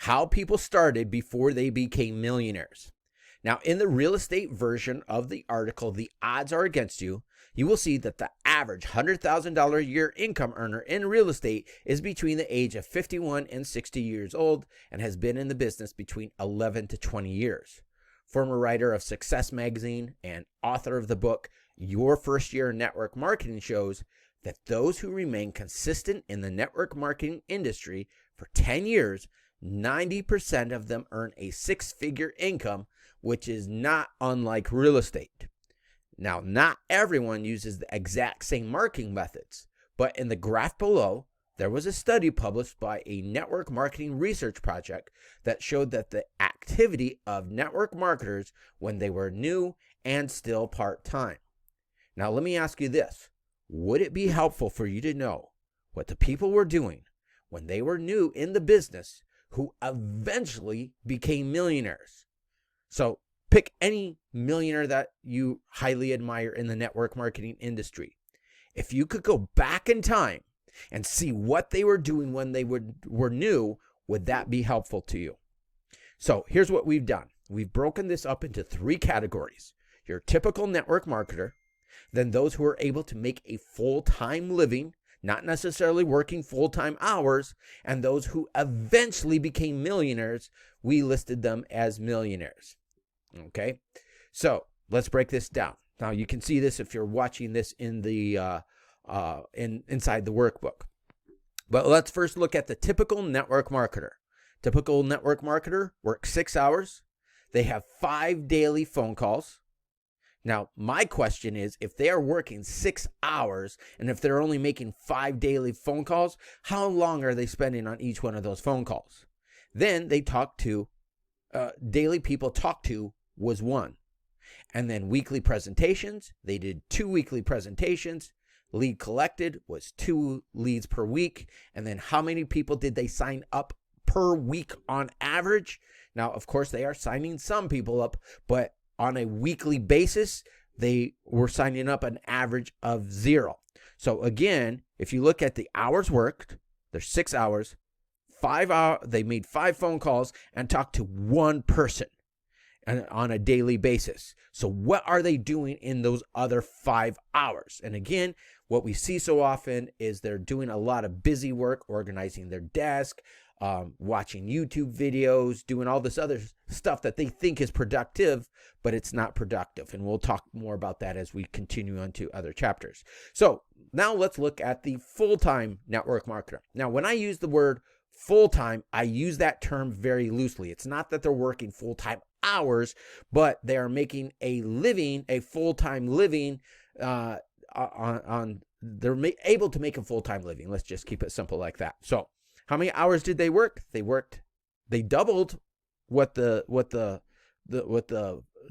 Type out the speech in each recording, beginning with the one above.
how people started before they became millionaires. Now, in the real estate version of the article, The Odds Are Against You, you will see that the average $100,000 a year income earner in real estate is between the age of 51 and 60 years old and has been in the business between 11 to 20 years. Former writer of Success Magazine and author of the book, Your First Year in Network Marketing, shows that those who remain consistent in the network marketing industry for 10 years, 90% of them earn a six-figure income, which is not unlike real estate. Now, not everyone uses the exact same marketing methods, but in the graph below, there was a study published by a network marketing research project that showed that the activity of network marketers when they were new and still part-time. Now, let me ask you this. Would it be helpful for you to know what the people were doing when they were new in the business who eventually became millionaires? So pick any millionaire that you highly admire in the network marketing industry. If you could go back in time and see what they were doing when they were new, would that be helpful to you? So here's what we've done. We've broken this up into three categories. Your typical network marketer, then those who are able to make a full-time living, not necessarily working full-time hours, and those who eventually became millionaires, we listed them as millionaires. Okay, so let's break this down. Now you can see this if you're watching this in the inside the workbook. But let's first look at the typical network marketer. Typical network marketer works 6 hours. They have 5 daily phone calls. Now, my question is, if they are working 6 hours and if they're only making 5 daily phone calls, how long are they spending on each one of those phone calls? Then they talk to, daily people talk to was 1. And then weekly presentations, they did 2 weekly presentations. Lead collected was 2 leads per week. And then how many people did they sign up per week on average? Now, of course, they are signing some people up, but on a weekly basis, they were signing up an average of 0. So again, if you look at the hours worked, there's 6 hours, 5 hours, they made 5 phone calls and talked to 1 person on a daily basis. So what are they doing in those other 5 hours? And again, what we see so often is they're doing a lot of busy work, organizing their desk, watching YouTube videos, doing all this other stuff that they think is productive, but it's not productive. And we'll talk more about that as we continue on to other chapters. So now let's look at the full-time network marketer. Now, when I use the word full-time, I use that term very loosely. It's not that they're working full-time hours, but they are making a living, a full-time living, they're able to make a full-time living. Let's just keep it simple like that. So how many hours did they work? They doubled what the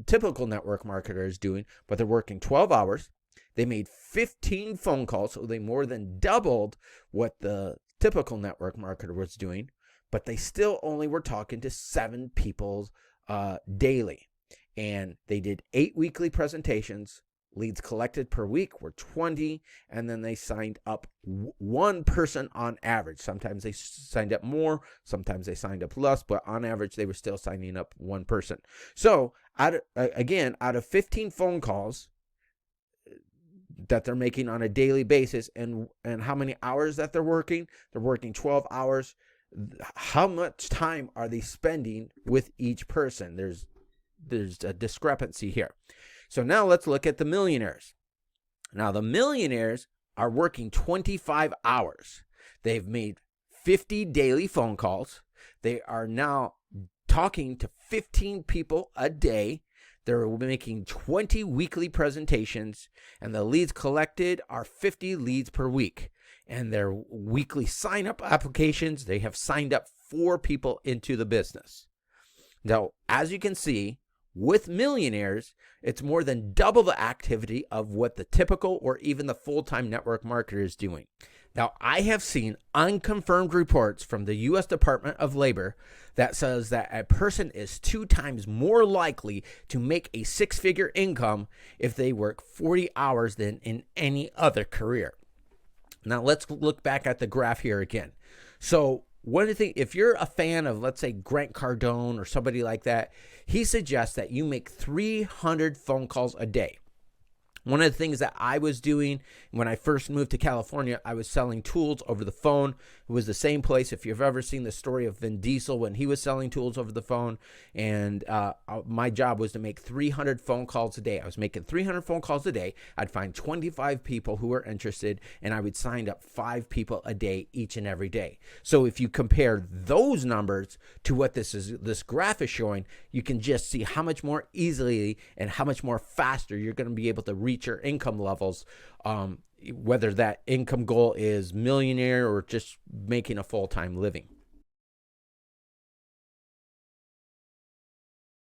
typical network marketer is doing, but they're working 12 hours. They made 15 phone calls, so they more than doubled what the typical network marketer was doing, but they still only were talking to 7 people daily. And they did 8 weekly presentations. Leads collected per week were 20, and then they signed up 1 person on average. Sometimes they signed up more, sometimes they signed up less, but on average, they were still signing up 1 person. So, out of 15 phone calls that they're making on a daily basis, and how many hours that they're working 12 hours. How much time are they spending with each person? There's a discrepancy here. So now let's look at the millionaires. Now the millionaires are working 25 hours. They've made 50 daily phone calls. They are now talking to 15 people a day. They're making 20 weekly presentations, and the leads collected are 50 leads per week. And their weekly sign-up applications, they have signed up 4 people into the business. Now, as you can see, with millionaires, it's more than double the activity of what the typical or even the full-time network marketer is doing. Now, I have seen unconfirmed reports from the U.S. Department of Labor that says that a person is 2 times more likely to make a 6-figure income if they work 40 hours than in any other career. Now, let's look back at the graph here again. So one of the things, if you're a fan of, let's say, Grant Cardone or somebody like that, he suggests that you make 300 phone calls a day. One of the things that I was doing when I first moved to California, I was selling tools over the phone. It was the same place. If you've ever seen the story of Vin Diesel when he was selling tools over the phone, and my job was to make 300 phone calls a day. I was making 300 phone calls a day. I'd find 25 people who were interested, and I would sign up 5 people a day each and every day. So if you compare those numbers to what this graph is showing, you can just see how much more easily and how much more faster you're going to be able to reach your income levels, whether that income goal is millionaire or just making a full-time living.